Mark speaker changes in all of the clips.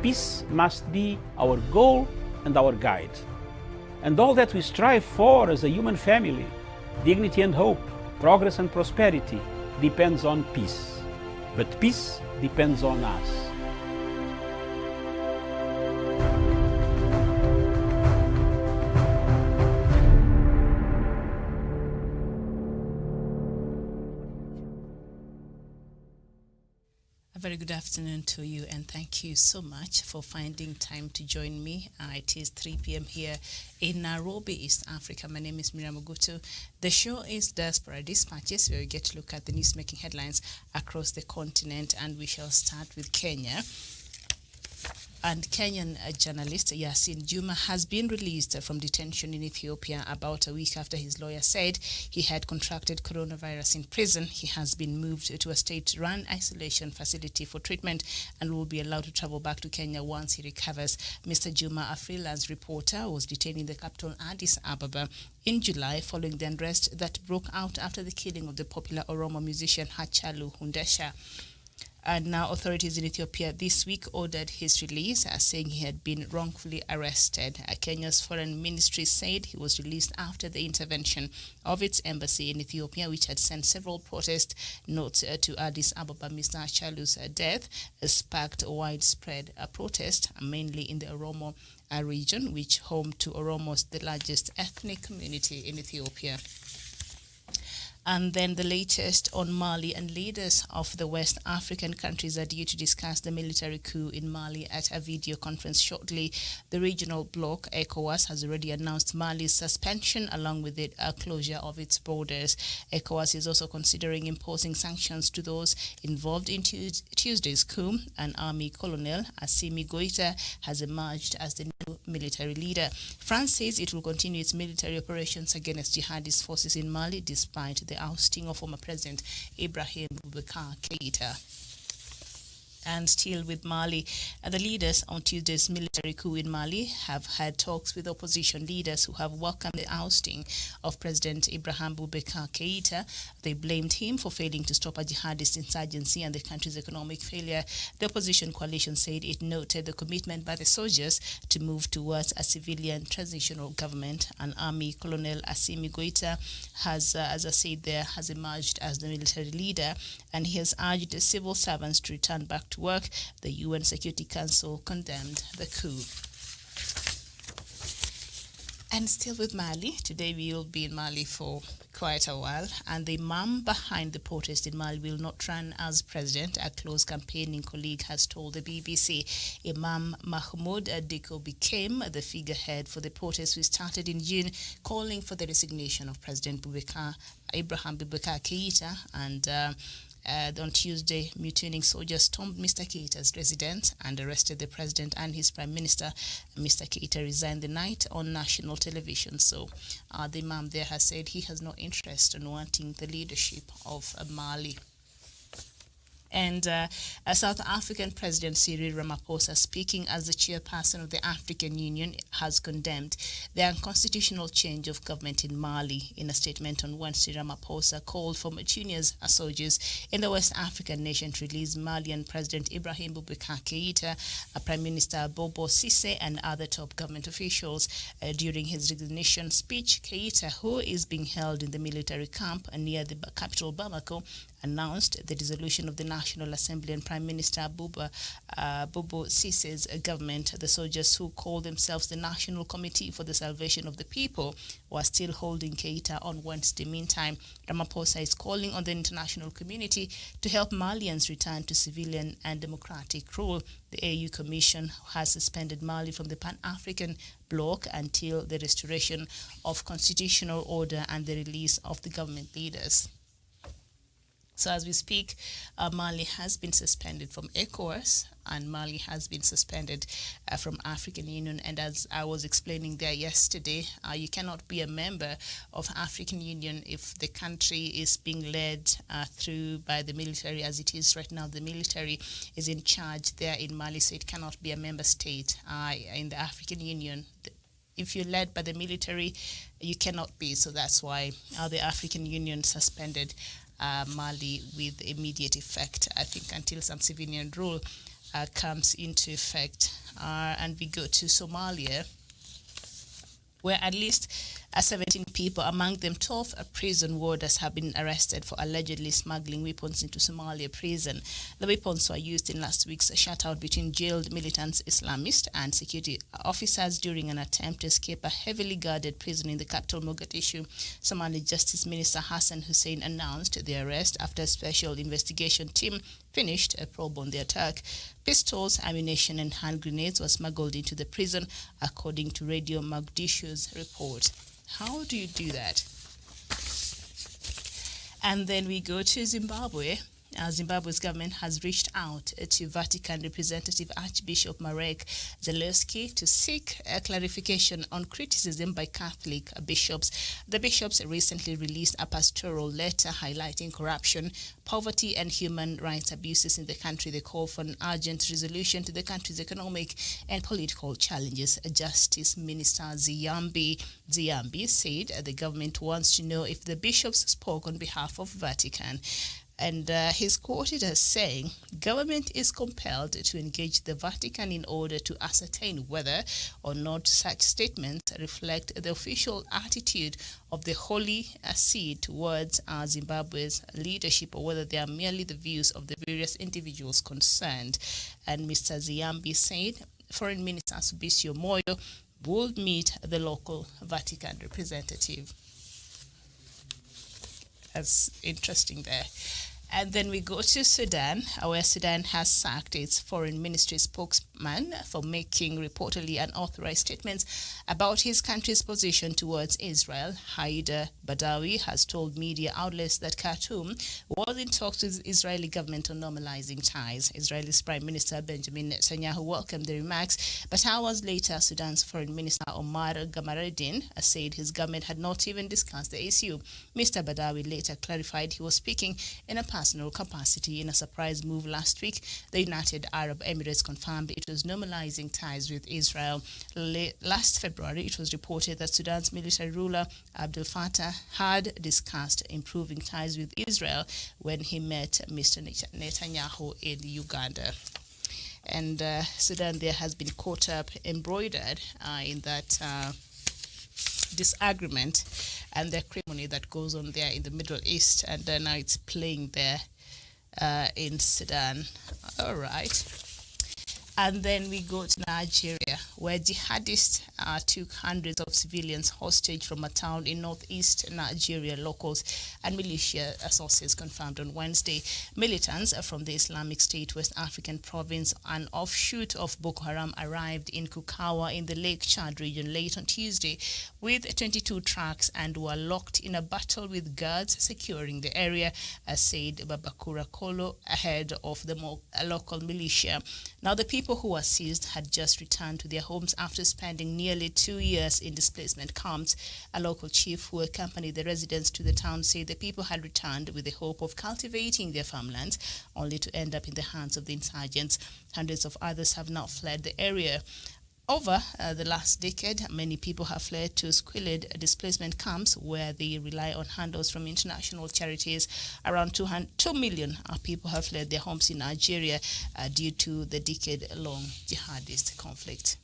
Speaker 1: peace must be our goal and our guide. And all that we strive for as a human family, dignity and hope, progress and prosperity, depends on peace. But peace depends on us.
Speaker 2: A very good afternoon to you, and thank you so much for finding time to join me. It is 3 p.m. here in Nairobi, East Africa. My name is Miriam Ogutu. The show is Diaspora Dispatches, where we get to look at the news-making headlines across the continent, and we shall start with Kenya. And Kenyan journalist Yasin Juma has been released from detention in Ethiopia about a week after his lawyer said he had contracted coronavirus in prison. He has been moved to a state-run isolation facility for treatment and will be allowed to travel back to Kenya once he recovers. Mr. Juma, a freelance reporter, was detained in the capital Addis Ababa in July following the unrest that broke out after the killing of the popular Oromo musician Hachalu Hundesha. And now authorities in Ethiopia this week ordered his release, saying he had been wrongfully arrested. Kenya's foreign ministry said he was released after the intervention of its embassy in Ethiopia, which had sent several protest notes to Addis Ababa. Mr. Hachalu's death sparked widespread protest, mainly in the Oromo region, which home to Oromos, the largest ethnic community in Ethiopia. And then the latest on Mali, and leaders of the West African countries are due to discuss the military coup in Mali at a video conference shortly. The regional bloc, ECOWAS, has already announced Mali's suspension along with the closure of its borders. ECOWAS is also considering imposing sanctions to those involved in Tuesday's coup. An army colonel, Assimi Goita, has emerged as the new military leader. France says it will continue its military operations against jihadist forces in Mali despite the ousting of former President Ibrahim Boubacar Keïta. And still with Mali, the leaders on Tuesday's military coup in Mali have had talks with opposition leaders who have welcomed the ousting of President Ibrahim Boubacar Keïta. They blamed him for failing to stop a jihadist insurgency and the country's economic failure. The opposition coalition said it noted the commitment by the soldiers to move towards a civilian transitional government. An army colonel, Assimi Goita, has, as I said there, has emerged as the military leader, and he has urged civil servants to return back to work. The UN Security Council condemned the coup. And still with Mali, today we will be in Mali for quite a while, and the man behind the protest in Mali will not run as president, a close campaigning colleague has told the BBC. Imam Mahmoud Diko became the figurehead for the protest which started in June, calling for the resignation of President Ibrahim Boubacar Keïta, and on Tuesday, mutinying soldiers stormed Mr. Keïta's residence and arrested the president and his prime minister. Mr. Keïta resigned the night on national television. So the imam there has said he has no interest in wanting the leadership of Mali. And South African President Cyril Ramaphosa, speaking as the chairperson of the African Union, has condemned the unconstitutional change of government in Mali. In a statement on Wednesday, Ramaphosa called for Tunisia's soldiers in the West African nation to release Malian President Ibrahim Boubacar Keïta, Prime Minister Bobo Cisse, and other top government officials. During his resignation speech, Keïta, who is being held in the military camp near the capital Bamako, announced the dissolution of the National Assembly and Prime Minister Bobo Cisse's government. The soldiers, who call themselves the National Committee for the Salvation of the People, were still holding Keïta on Wednesday. Meantime, Ramaphosa is calling on the international community to help Malians return to civilian and democratic rule. The AU Commission has suspended Mali from the Pan-African bloc until the restoration of constitutional order and the release of the government leaders. So as we speak, Mali has been suspended from ECOWAS, and Mali has been suspended from African Union. And as I was explaining there yesterday, you cannot be a member of African Union if the country is being led through by the military as it is right now. The military is in charge there in Mali, so it cannot be a member state in the African Union. If you're led by the military, you cannot be. So that's why the African Union suspended Mali with immediate effect, I think, until some civilian rule comes into effect. And we go to Somalia, where at least 17 people, among them 12 prison warders, have been arrested for allegedly smuggling weapons into Somalia prison. The weapons were used in last week's shootout between jailed militant Islamists and security officers during an attempt to escape a heavily guarded prison in the capital, Mogadishu. Somali Justice Minister Hassan Hussein announced the arrest after a special investigation team finished a probe on the attack. Pistols, ammunition, and hand grenades were smuggled into the prison, according to Radio Mogadishu's report. How do you do that? And then we go to Zimbabwe. Zimbabwe's government has reached out to Vatican representative Archbishop Marek Zalewski to seek a clarification on criticism by Catholic bishops. The bishops recently released a pastoral letter highlighting corruption, poverty, and human rights abuses in the country. They call for an urgent resolution to the country's economic and political challenges. Justice Minister Ziambi said the government wants to know if the bishops spoke on behalf of Vatican. And he's quoted as saying, government is compelled to engage the Vatican in order to ascertain whether or not such statements reflect the official attitude of the Holy See towards Zimbabwe's leadership, or whether they are merely the views of the various individuals concerned. And Mr. Ziambi said Foreign Minister Subisio Moyo would meet the local Vatican representative. That's interesting there. And then we go to Sudan, where Sudan has sacked its foreign ministry spokesman for making reportedly unauthorized statements about his country's position towards Israel. Haider Badawi has told media outlets that Khartoum was in talks with the Israeli government on normalizing ties. Israel's Prime Minister Benjamin Netanyahu welcomed the remarks, but hours later, Sudan's Foreign Minister Omar Gamareddin said his government had not even discussed the issue. Mr. Badawi later clarified he was speaking in a personal capacity. In a surprise move last week, the United Arab Emirates confirmed it was normalizing ties with Israel. Last February, it was reported that Sudan's military ruler Abdel Fattah had discussed improving ties with Israel when he met Mr. Netanyahu in Uganda. And Sudan there has been caught up, embroidered in that disagreement and the acrimony that goes on there in the Middle East, and now it's playing there in Sudan. All right. And then we go to Nigeria, where jihadists took hundreds of civilians hostage from a town in northeast Nigeria. Locals and militia sources confirmed on Wednesday. Militants from the Islamic State West African province, an offshoot of Boko Haram, arrived in Kukawa in the Lake Chad region late on Tuesday with 22 trucks and were locked in a battle with guards securing the area, said Babakura Kolo, head of the local militia. Now, the people who were seized had just returned to their homes after spending nearly 2 years in displacement camps. A local chief who accompanied the residents to the town said the people had returned with the hope of cultivating their farmlands, only to end up in the hands of the insurgents. Hundreds of others have now fled the area. Over the last decade, many people have fled to squalid displacement camps where they rely on handouts from international charities. Around 2 million people have fled their homes in Nigeria due to the decade-long jihadist conflict.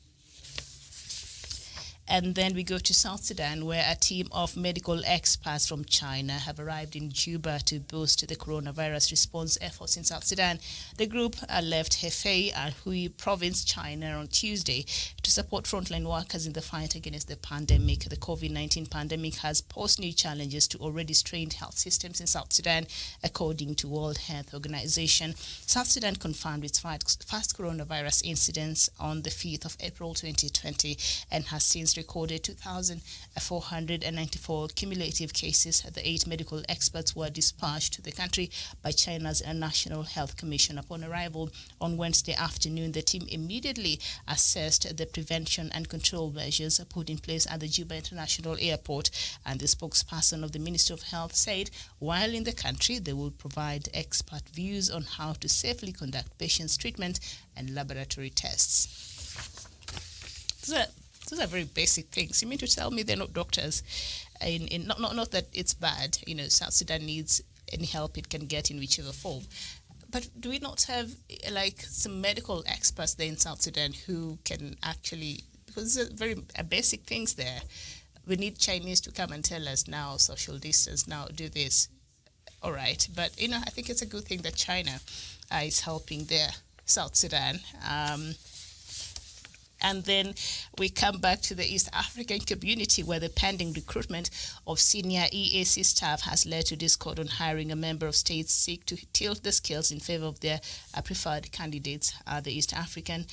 Speaker 2: And then we go to South Sudan, where a team of medical experts from China have arrived in Juba to boost the coronavirus response efforts in South Sudan. The group left Hefei, Hui province, China on Tuesday to support frontline workers in the fight against the pandemic. The COVID-19 pandemic has posed new challenges to already strained health systems in South Sudan, according to World Health Organization. South Sudan confirmed its first coronavirus incidents on the 5th of April 2020 and has since recorded 2,494 cumulative cases. The 8 medical experts were dispatched to the country by China's National Health Commission. Upon arrival on Wednesday afternoon, the team immediately assessed the prevention and control measures put in place at the Juba International Airport, and the spokesperson of the Ministry of Health said while in the country, they will provide expert views on how to safely conduct patients' treatment and laboratory tests. Those are very basic things. You mean to tell me they're not doctors? Not that it's bad. You know, South Sudan needs any help it can get in whichever form. But do we not have like some medical experts there in South Sudan who can actually, because there's very basic things there. We need Chinese to come and tell us now social distance, now do this. All right, but I think it's a good thing that China is helping there, South Sudan. And then we come back to the East African community, where the pending recruitment of senior EAC staff has led to discord on hiring a member of states seek to tilt the scales in favor of their preferred candidates. The East African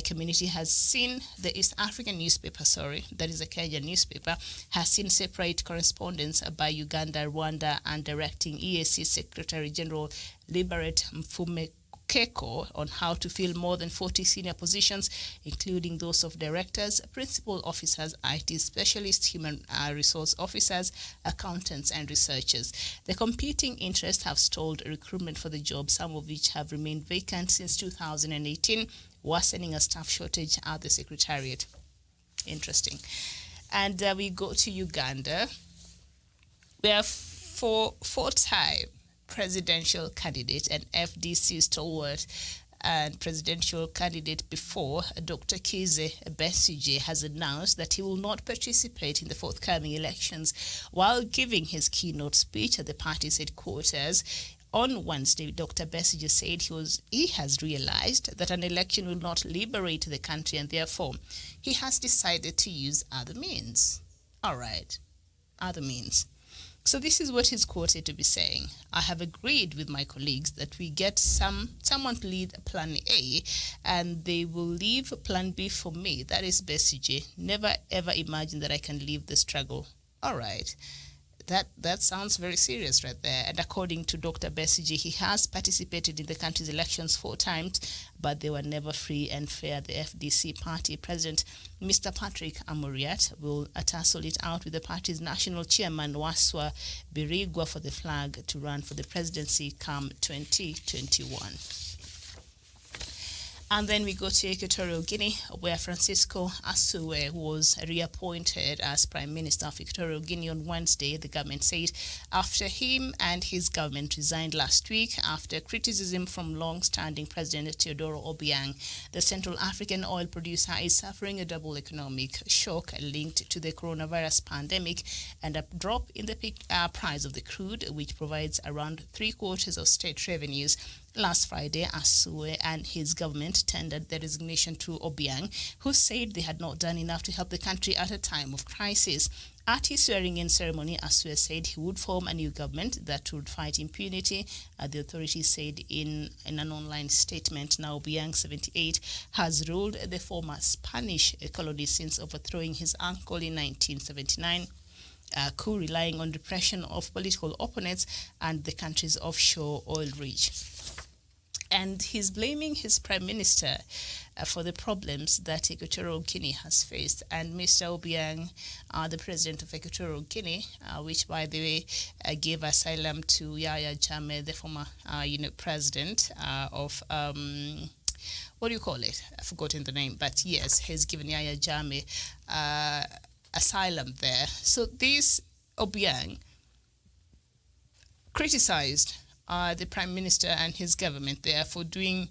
Speaker 2: community has seen the East African newspaper, that is a Kenyan newspaper, has seen separate correspondence by Uganda, Rwanda, and directing EAC Secretary General Liberate Mfume Keko on how to fill more than 40 senior positions, including those of directors, principal officers, IT specialists, human resource officers, accountants, and researchers. The competing interests have stalled recruitment for the job, some of which have remained vacant since 2018, worsening a staff shortage at the Secretariat. Interesting. And we go to Uganda, where for four-time presidential candidate and FDC stalwart and presidential candidate before, Dr. Kizza Besigye, has announced that he will not participate in the forthcoming elections. While giving his keynote speech at the party's headquarters on Wednesday, Dr. Besigye said he has realized that an election will not liberate the country, and therefore he has decided to use other means. All right, other means. So this is what he's quoted to be saying. I have agreed with my colleagues that we get someone to lead Plan A, and they will leave Plan B for me. That is Besigye. Never ever imagine that I can leave the struggle. All right. That sounds very serious right there. And according to Dr. Besigye, he has participated in the country's elections 4 times, but they were never free and fair. The FDC party president, Mr. Patrick Amuriat, will tussle it out with the party's national chairman, Waswa Birigwa, for the flag to run for the presidency come 2021. And then we go to Equatorial Guinea, where Francisco Asue was reappointed as Prime Minister of Equatorial Guinea on Wednesday, the government said, after him and his government resigned last week after criticism from long-standing President Teodoro Obiang. The Central African oil producer is suffering a double economic shock linked to the coronavirus pandemic and a drop in the price of the crude, which provides around 3/4 of state revenues. Last Friday, Asue and his government tendered their resignation to Obiang, who said they had not done enough to help the country at a time of crisis. At his swearing-in ceremony, Asue said he would form a new government that would fight impunity, the authorities said in an online statement. Now, Obiang, 78, has ruled the former Spanish colony since overthrowing his uncle in 1979. A coup relying on repression of political opponents and the country's offshore oil reach. And he's blaming his prime minister for the problems that Equatorial Guinea has faced. And Mr. Obiang, the president of Equatorial Guinea, which, by the way, gave asylum to Yahya Jammeh, the former, president of what do you call it? I've forgotten the name, but yes, he's given Yahya Jammeh asylum there. So this Obiang criticized the Prime Minister and his government there for doing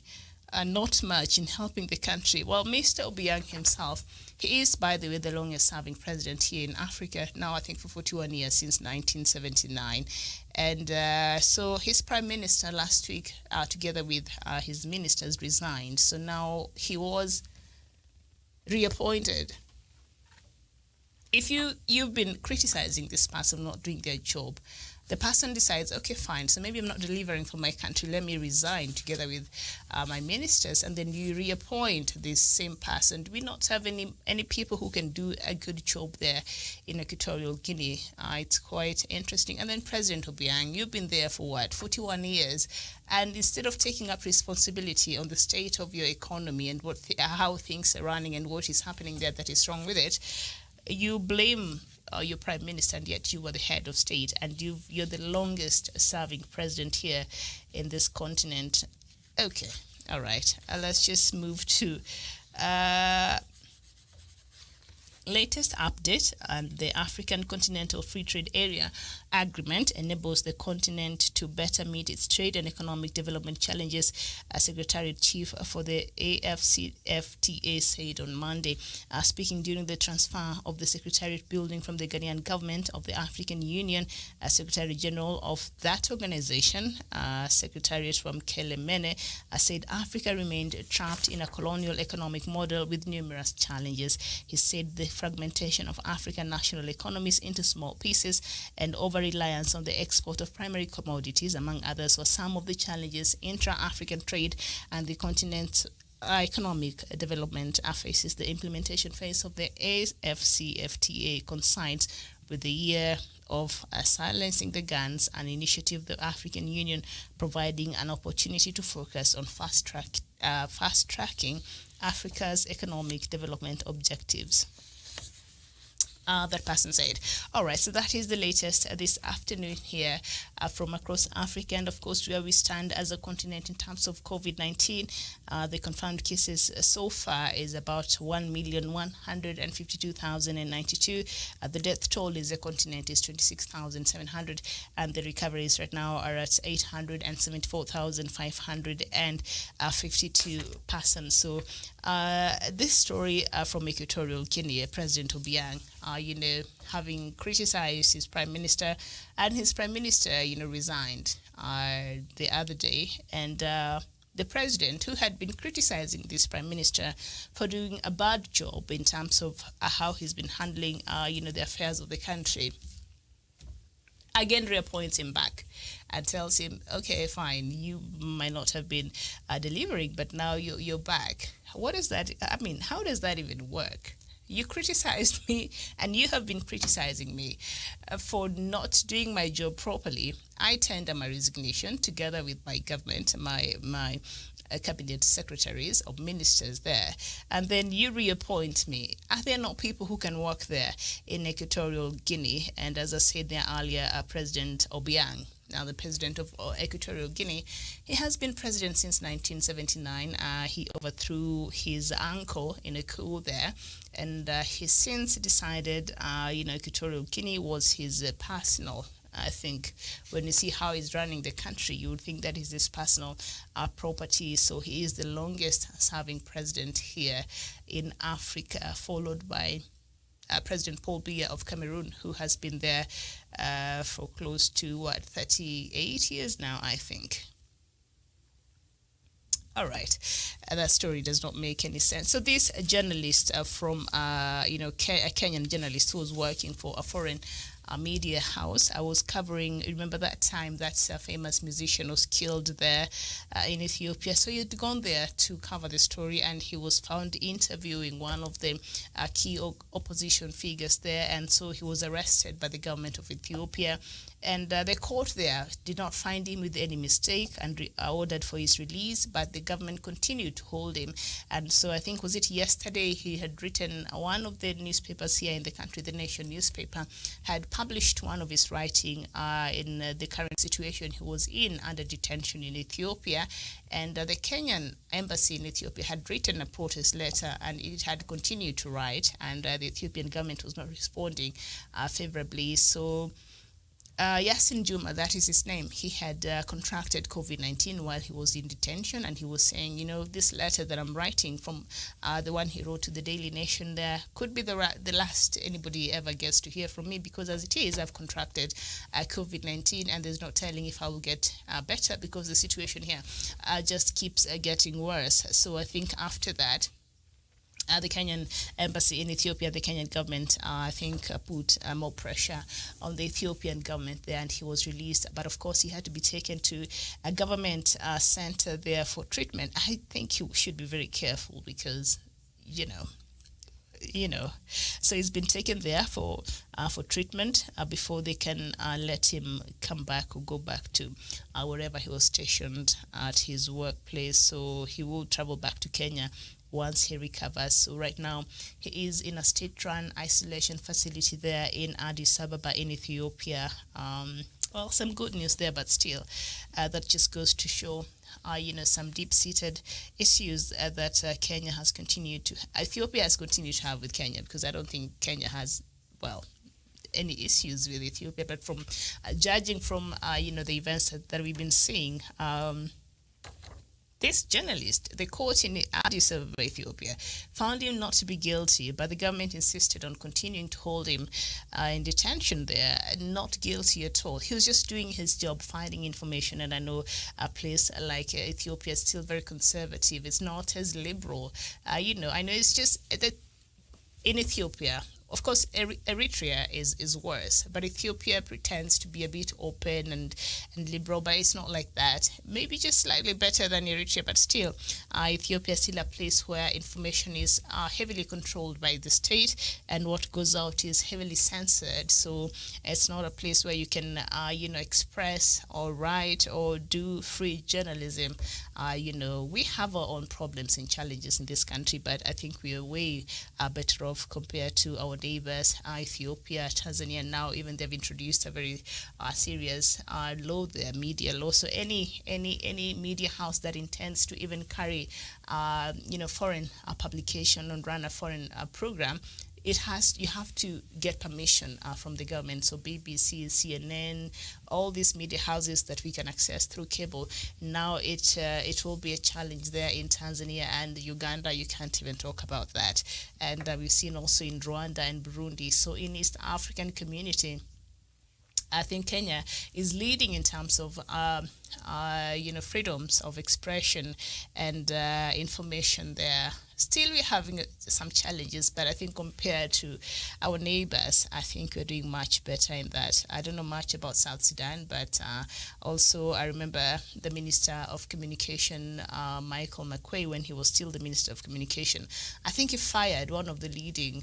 Speaker 2: not much in helping the country. Well, Mr. Obiang himself, he is, by the way, the longest-serving president here in Africa, now I think for 41 years, since 1979. And so his Prime Minister last week, together with his ministers, resigned. So now he was reappointed. If you've been criticizing this person not doing their job, the person decides, okay, fine, so maybe I'm not delivering for my country, let me resign together with my ministers, and then you reappoint this same person. Do we not have any people who can do a good job there in Equatorial Guinea? It's quite interesting. And then President Obiang, you've been there for what, 41 years, and instead of taking up responsibility on the state of your economy and how things are running and what is happening there that is wrong with it, you blame your prime minister, and yet you were the head of state, and you're the longest serving president here in this continent. Okay, all right. Let's just move to latest update, and the African Continental Free Trade Area Agreement enables the continent to better meet its trade and economic development challenges, Secretariat Chief for the AFCFTA said on Monday, speaking during the transfer of the Secretariat building from the Ghanaian government of the African Union. Secretary General of that organization, Secretariat from Kelemene, said Africa remained trapped in a colonial economic model with numerous challenges. He said the fragmentation of African national economies into small pieces and over-reliance on the export of primary commodities, among others, were some of the challenges intra-African trade and the continent's economic development faces. The implementation phase of the AFCFTA coincides with the year of silencing the guns, an initiative of the African Union providing an opportunity to focus on fast-tracking Africa's economic development objectives. That person said. All right, so that is the latest this afternoon here from across Africa, and of course where we stand as a continent in terms of COVID-19. The confirmed cases so far is about 1,152,092. The death toll as a continent is 26,700, and the recoveries right now are at 874,552 persons. So this story from Equatorial Guinea, President Obiang, having criticized his prime minister, and his prime minister, resigned the other day, and the president, who had been criticizing this prime minister for doing a bad job in terms of how he's been handling, the affairs of the country, again reappoints him back and tells him, okay, fine, you might not have been delivering, but now you're back. What is that? I mean, how does that even work? You criticized me, and you have been criticizing me for not doing my job properly. I tender my resignation together with my government, my cabinet secretaries or ministers there, and then you reappoint me. Are there not people who can work there in Equatorial Guinea? And as I said there earlier, President Obiang, now the president of Equatorial Guinea, he has been president since 1979. He overthrew his uncle in a coup there, and he since decided, Equatorial Guinea was his personal. I think when you see how he's running the country, you would think that is his personal property. So he is the longest serving president here in Africa, followed by President Paul Biya of Cameroon, who has been there for close to 38 years now, I think. All right, that story does not make any sense. So this journalist from, a Kenyan journalist who was working for a foreign media house. I was covering, remember that time that famous musician was killed there in Ethiopia. So he'd gone there to cover the story, and he was found interviewing one of the key opposition figures there. And so he was arrested by the government of Ethiopia. And the court there did not find him with any mistake and ordered for his release, but the government continued to hold him. And so I think, was it yesterday, he had written, one of the newspapers here in the country, the Nation newspaper, had published one of his writing in the current situation he was in under detention in Ethiopia. And the Kenyan embassy in Ethiopia had written a protest letter, and it had continued to write, and the Ethiopian government was not responding favorably. So Yasin Juma, that is his name, he had contracted COVID-19 while he was in detention, and he was saying, this letter that I'm writing from the one he wrote to the Daily Nation there could be the last anybody ever gets to hear from me, because as it is, I've contracted COVID-19, and there's no telling if I will get better, because the situation here just keeps getting worse. So I think after that, the Kenyan embassy in Ethiopia, the Kenyan government, I think, put more pressure on the Ethiopian government there, and he was released. But of course, he had to be taken to a government center there for treatment. I think you should be very careful, because, so he's been taken there for treatment before they can let him come back or go back to wherever he was stationed at his workplace. So he will travel back to Kenya once he recovers. So right now, he is in a state-run isolation facility there in Addis Ababa in Ethiopia. Well, some good news there, but still, that just goes to show some deep-seated issues that Kenya has continued to, Ethiopia has continued to have with Kenya, because I don't think Kenya has, well, any issues with Ethiopia, but from judging from the events that we've been seeing, this journalist, the court in Addis Ababa, Ethiopia, found him not to be guilty, but the government insisted on continuing to hold him in detention there, not guilty at all. He was just doing his job, finding information, and I know a place like Ethiopia is still very conservative. It's not as liberal. I know it's just that in Ethiopia, of course, Eritrea is worse, but Ethiopia pretends to be a bit open and liberal, but it's not like that. Maybe just slightly better than Eritrea, but still, Ethiopia is still a place where information is heavily controlled by the state, and what goes out is heavily censored. So it's not a place where you can, express or write or do free journalism. We have our own problems and challenges in this country, but I think we are way better off compared to our neighbors, Ethiopia, Tanzania. Now even they've introduced a very serious law there, media law. So any media house that intends to even carry foreign publication and run a foreign program, you have to get permission from the government. So BBC, CNN, all these media houses that we can access through cable, now it will be a challenge there in Tanzania and Uganda. You can't even talk about that. And we've seen also in Rwanda and Burundi. So in East African community, I think Kenya is leading in terms of freedoms of expression and information there. Still, we're having some challenges, but I think compared to our neighbors, I think we're doing much better in that. I don't know much about South Sudan, but also I remember the Minister of Communication, Michael McQuay, when he was still the Minister of Communication. I think he fired one of the leading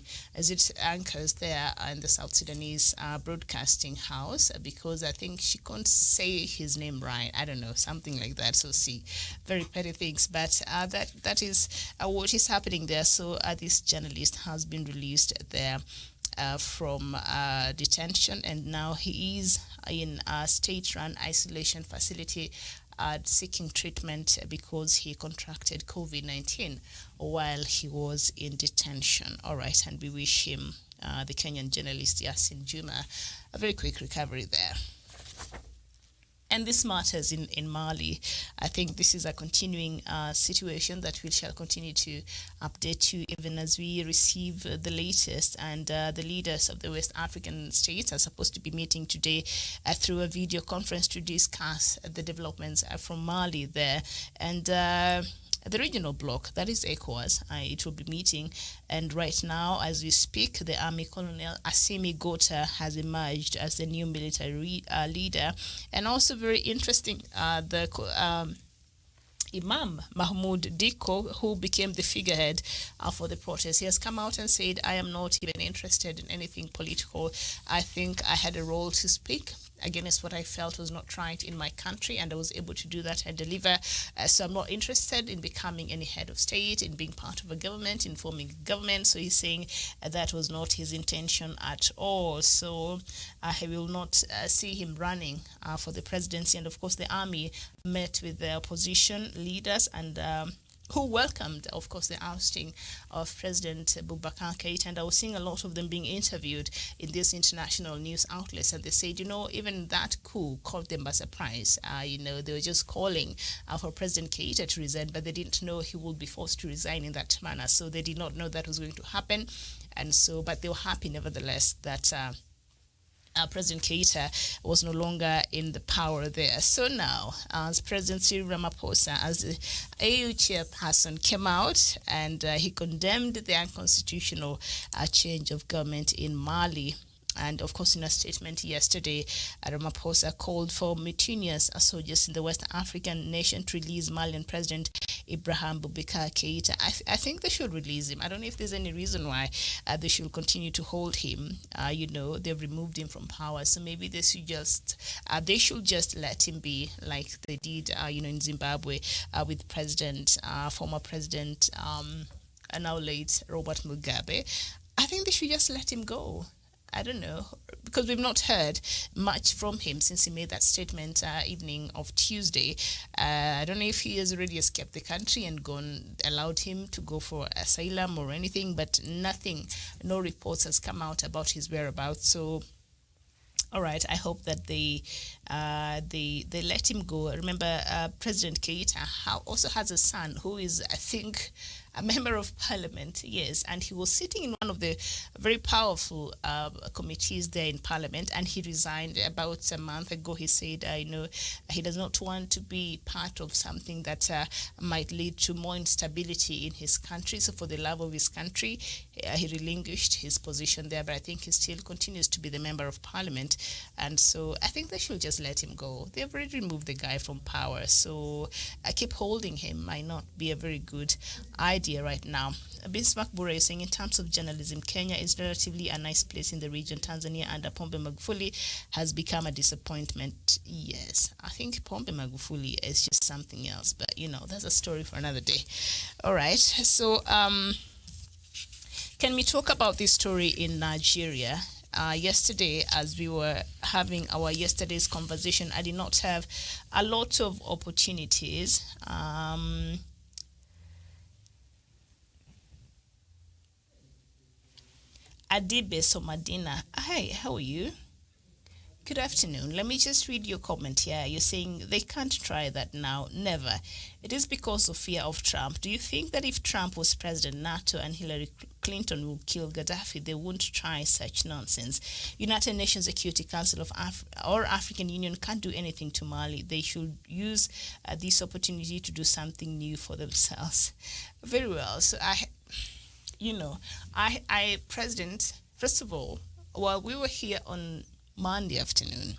Speaker 2: anchors there in the South Sudanese broadcasting house, because I think she couldn't say his name right. I don't know, something like that. So see, very petty things, but that is what is happening there. So this journalist has been released there from detention, and now he is in a state-run isolation facility seeking treatment because he contracted COVID-19 while he was in detention. All right, and we wish him, the Kenyan journalist Yasin Juma, a very quick recovery there. And this matters in Mali. I think this is a continuing situation that we shall continue to update you even as we receive the latest. And the leaders of the West African states are supposed to be meeting today through a video conference to discuss the developments from Mali there. And the regional bloc, that is ECOWAS, it will be meeting. And right now, as we speak, the Army Colonel Assimi Gota has emerged as the new military leader. And also very interesting, the Imam Mahmoud Diko, who became the figurehead for the protest, he has come out and said, I am not even interested in anything political. I think I had a role to speak against what I felt was not right in my country, and I was able to do that and deliver. So I'm not interested in becoming any head of state, in being part of a government, in forming a government. So he's saying that was not his intention at all. So I will not see him running for the presidency. And of course, the army met with the opposition leaders and who welcomed, of course, the ousting of President Boubacar Keïta. And I was seeing a lot of them being interviewed in these international news outlets. And they said, even that coup caught them by surprise. They were just calling for President Keïta to resign, but they didn't know he would be forced to resign in that manner. So they did not know that was going to happen. And so, but they were happy, nevertheless, that President Keïta was no longer in the power there. So now, as President Cyril Ramaphosa, as the AU chairperson, came out and he condemned the unconstitutional change of government in Mali. And of course, in a statement yesterday, Ramaphosa called for mutinous soldiers in the West African nation to release Malian President Ibrahim Boubacar Keïta. I think they should release him. I don't know if there's any reason why they should continue to hold him. They've removed him from power, so maybe they should just let him be, like they did, in Zimbabwe with former President, now late Robert Mugabe. I think they should just let him go. I don't know, because we've not heard much from him since he made that statement evening of Tuesday. I don't know if he has already escaped the country and allowed him to go for asylum or anything, but nothing, no reports has come out about his whereabouts. So, all right, I hope that they let him go. Remember, President Keita also has a son who is, I think, a member of parliament, yes, and he was sitting in one of the very powerful committees there in parliament, and he resigned about a month ago. He said, he does not want to be part of something that might lead to more instability in his country. So for the love of his country, he relinquished his position there, but I think he still continues to be the member of parliament. And so I think they should just let him go. They've already removed the guy from power, so I keep holding him might not be a very good idea right now. Bismarck Bure is saying, in terms of journalism, Kenya is relatively a nice place in the region. Tanzania under Pombe Magufuli has become a disappointment. Yes, I think Pombe Magufuli is just something else, but that's a story for another day. All right, so can we talk about this story in Nigeria? Yesterday, as we were having our yesterday's conversation, I did not have a lot of opportunities. Adibe Somadina, hi, how are you? Good afternoon. Let me just read your comment here. You're saying they can't try that now. Never. It is because of fear of Trump. Do you think that if Trump was president, NATO and Hillary Clinton would kill Gaddafi, they wouldn't try such nonsense? United Nations Security Council or African Union can't do anything to Mali. They should use this opportunity to do something new for themselves. Very well. So President, first of all, while we were here on Monday afternoon,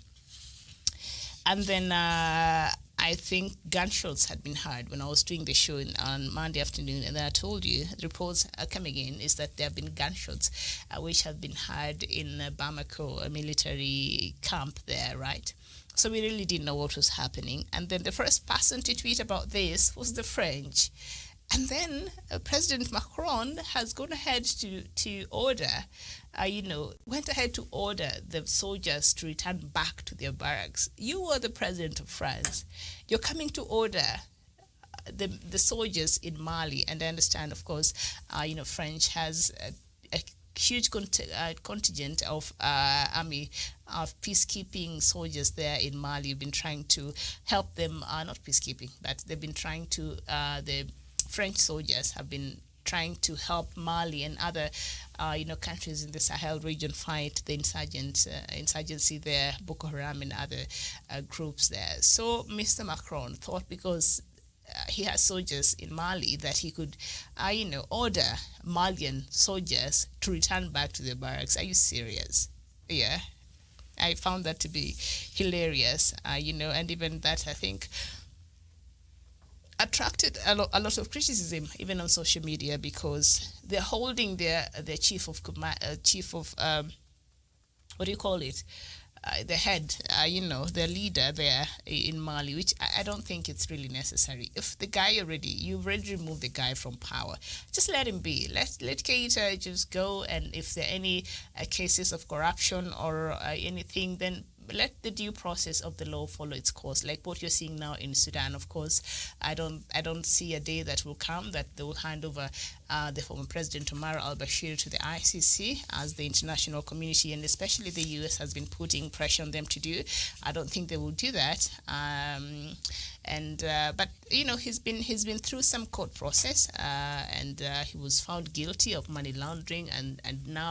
Speaker 2: and then I think gunshots had been heard when I was doing the show on Monday afternoon, and then I told you the reports are coming in is that there have been gunshots which have been heard in Bamako, a military camp there, right? So we really didn't know what was happening. And then the first person to tweet about this was the French. And then President Macron has gone ahead to order, went ahead to order the soldiers to return back to their barracks. You are the president of France. You're coming to order the soldiers in Mali. And I understand, of course, French has a huge contingent of army of peacekeeping soldiers there in Mali. You've been trying to help them, not peacekeeping, but they've been trying to, the French soldiers have been trying to help Mali and other, countries in the Sahel region fight the insurgency there, Boko Haram and other groups there. So Mr. Macron thought because he has soldiers in Mali that he could, order Malian soldiers to return back to their barracks. Are you serious? Yeah, I found that to be hilarious, and even that, I think, attracted a lot of criticism even on social media, because they're holding their chief of what do you call it, the head, their leader there in Mali, which I don't think it's really necessary. If the guy you've already removed the guy from power, just let him be. Let Keita just go, and if there are any cases of corruption or anything, then let the due process of the law follow its course. Like what you're seeing now in Sudan, of course, I don't see a day that will come that they will hand over the former President Omar al-Bashir to the ICC, as the international community and especially the US has been putting pressure on them to do. I don't think they will do that. But he's been through some court process, and he was found guilty of money laundering, and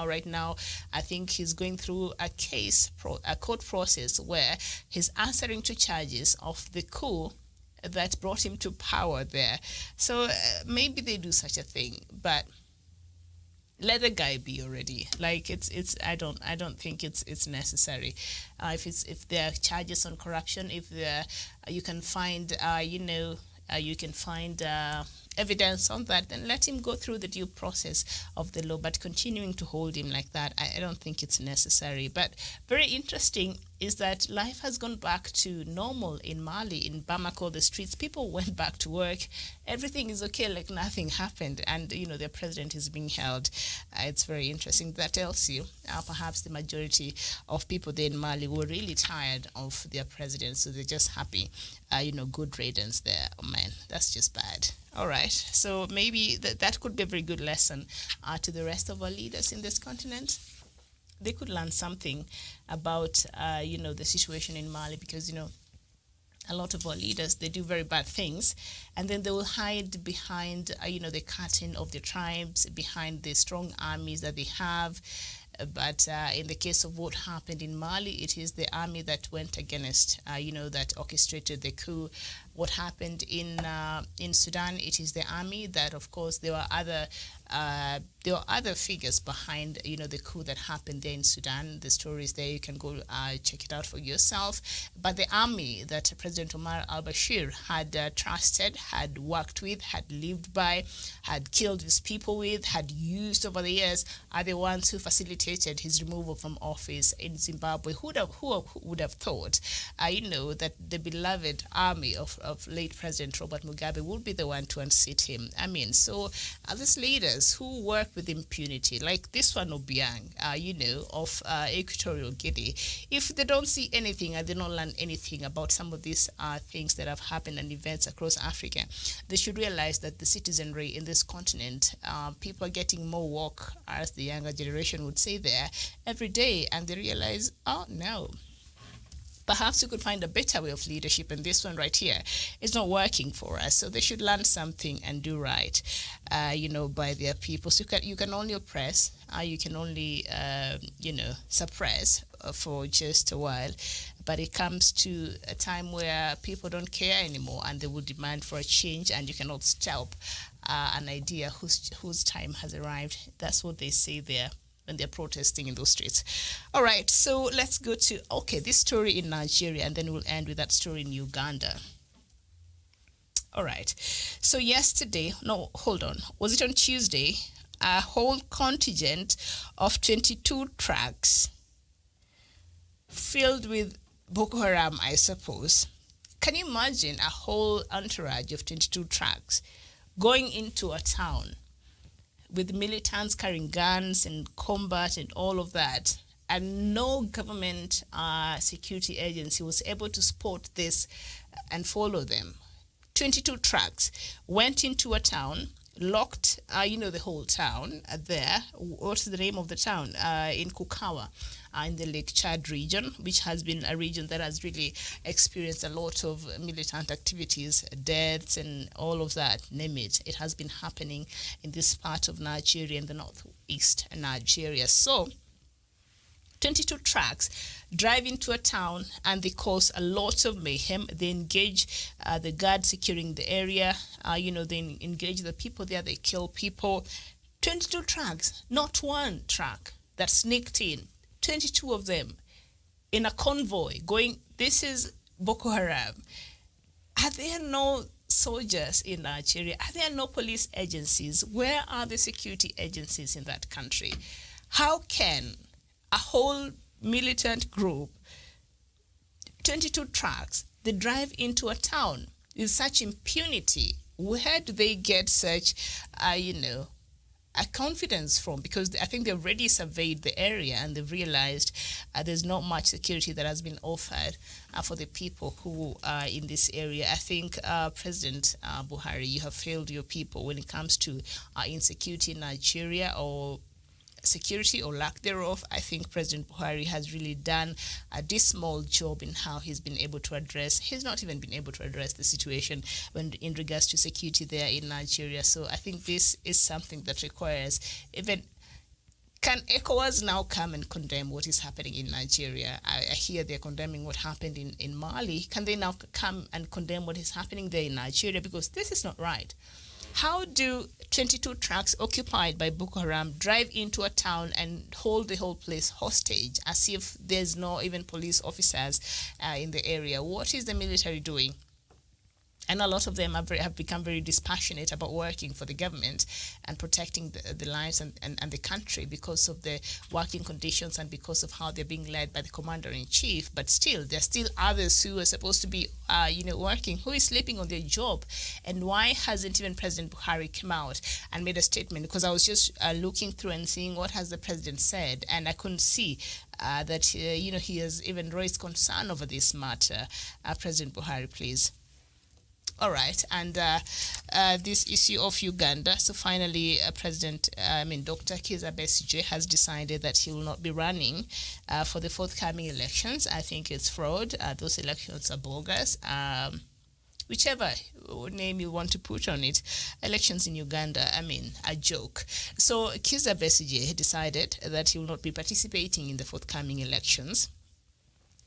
Speaker 2: right now I think he's going through a court process where he's answering to charges of the coup that brought him to power there. So maybe they do such a thing, but let the guy be already. Like I don't think it's necessary. If there are charges on corruption, if you can find evidence on that, then let him go through the due process of the law. But continuing to hold him like that, I don't think it's necessary. But very interesting is that life has gone back to normal in Mali. In Bamako, the streets, people went back to work. Everything is okay, like nothing happened. And, their president is being held. It's very interesting. That tells you perhaps the majority of people there in Mali were really tired of their president. So they're just happy, good riddance there. Oh, man, that's just bad. All right. So maybe that could be a very good lesson to the rest of our leaders in this continent. They could learn something about, the situation in Mali, because, a lot of our leaders, they do very bad things, and then they will hide behind, the curtain of the tribes, behind the strong armies that they have. But in the case of what happened in Mali, it is the army that went against, that orchestrated the coup. What happened in Sudan, it is the army that, of course, there were other figures behind, the coup that happened there in Sudan. The story is there. You can go check it out for yourself. But the army that President Omar al-Bashir had trusted, had worked with, had lived by, had killed his people with, had used over the years, are the ones who facilitated his removal from office in Zimbabwe. Who would have thought, that the beloved army of late President Robert Mugabe would be the one to unseat him? I mean, so these leaders who work with impunity, like this one Obiang, of Equatorial Guinea, if they don't see anything and they don't learn anything about some of these things that have happened and events across Africa, they should realize that the citizenry in this continent, people are getting more woke, as the younger generation would say there, every day, and they realize, oh no, perhaps we could find a better way of leadership, and this one right here is not working for us. So they should learn something and do right, by their people. So you can only oppress, you can only, suppress for just a while. But it comes to a time where people don't care anymore, and they will demand for a change, and you cannot stop an idea whose time has arrived. That's what they say there when they're protesting in those streets. All right, so let's go to, this story in Nigeria, and then we'll end with that story in Uganda. All right, so was it on Tuesday? A whole contingent of 22 trucks filled with Boko Haram, I suppose. Can you imagine a whole entourage of 22 trucks going into a town with militants carrying guns and combat and all of that, and no government security agency was able to spot this and follow them? 22 trucks went into a town, locked, the whole town there. What's the name of the town? In Kukawa, in the Lake Chad region, which has been a region that has really experienced a lot of militant activities, deaths and all of that, name it. It has been happening in this part of Nigeria, in the northeast Nigeria. So 22 trucks drive into a town and they cause a lot of mayhem. They engage the guards securing the area. They engage the people there. They kill people. 22 trucks, not one truck that sneaked in. 22 of them in a convoy going. This is Boko Haram. Are there no soldiers in Nigeria? Are there no police agencies? Where are the security agencies in that country? How can a whole militant group, 22 trucks, they drive into a town with such impunity? Where do they get such, a confidence from? Because I think they've already surveyed the area and they've realized there's not much security that has been offered for the people who are in this area. I think President Buhari, you have failed your people when it comes to insecurity in Nigeria, or security or lack thereof. I think President Buhari has really done a dismal job in how he's not even been able to address the situation in regards to security there in Nigeria. So I think this is something that requires can ECOWAS now come and condemn what is happening in Nigeria? I hear they're condemning what happened in Mali. Can they now come and condemn what is happening there in Nigeria? Because this is not right. How do 22 trucks occupied by Boko Haram drive into a town and hold the whole place hostage as if there's no even police officers in the area? What is the military doing? And a lot of them have become very dispassionate about working for the government and protecting the lives and the country because of the working conditions and because of how they're being led by the commander-in-chief. But still, there's still others who are supposed to be, working, who is sleeping on their job. And why hasn't even President Buhari come out and made a statement? Because I was just looking through and seeing what has the president said, and I couldn't see that, he has even raised concern over this matter. President Buhari, please. All right, and this issue of Uganda. So finally, Dr. Kizza Besigye has decided that he will not be running for the forthcoming elections. I think it's fraud. Those elections are bogus. Whichever name you want to put on it, elections in Uganda, a joke. So Kizza Besigye decided that he will not be participating in the forthcoming elections.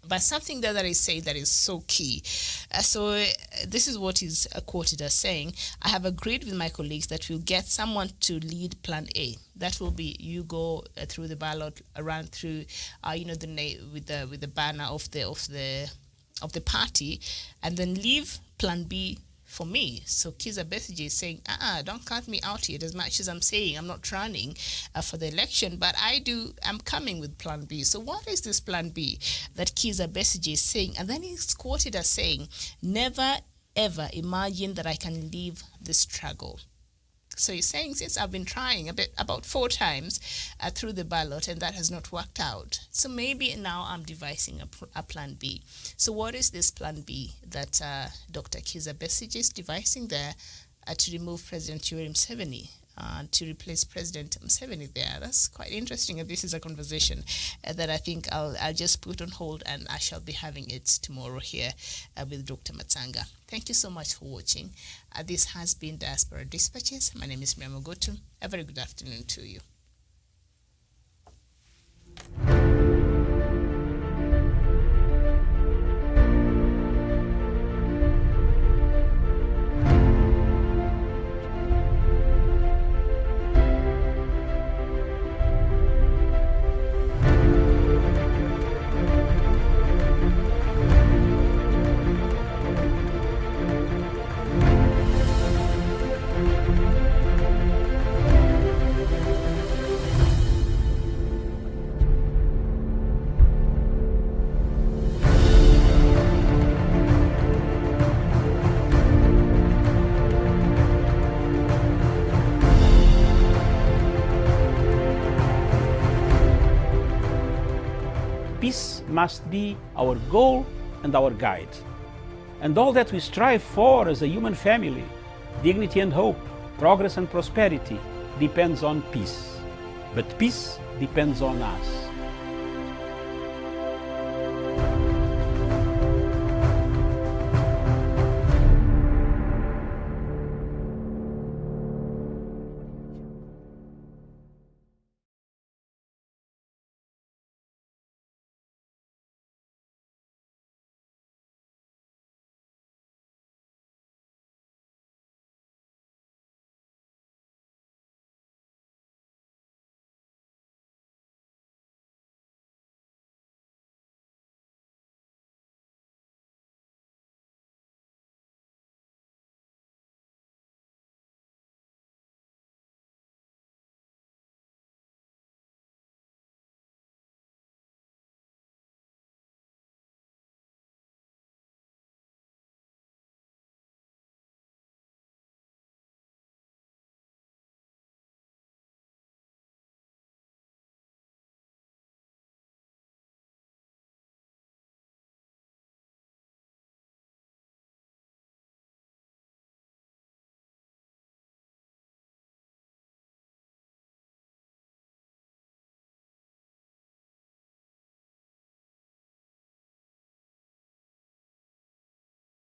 Speaker 2: But something that I say that is so key. This is what is quoted as saying, I have agreed with my colleagues that we'll get someone to lead Plan A. That will be you go through the ballot, run through, with the banner of the party, and then leave Plan B for me. So Kizza Besigye is saying, don't count me out here. As much as I'm saying I'm not running for the election, but I'm coming with Plan B. So what is this Plan B that Kizza Besigye is saying? And then he's quoted as saying, never ever imagine that I can leave the struggle. So he's saying, since I've been trying about 4 times through the ballot and that has not worked out, so maybe now I'm devising a Plan B. So what is this Plan B that Dr. Kizza Besigye is devising there to remove President Yoweri Museveni, to replace President Museveni there? That's quite interesting. And this is a conversation that I think I'll just put on hold, and I shall be having it tomorrow here with Dr. Matsanga. Thank you so much for watching. This has been Diaspora Dispatches. My name is Miriam Ogotu. A very good afternoon to you.
Speaker 1: Peace must be our goal and our guide. And all that we strive for as a human family, dignity and hope, progress and prosperity, depends on peace. But peace depends on us.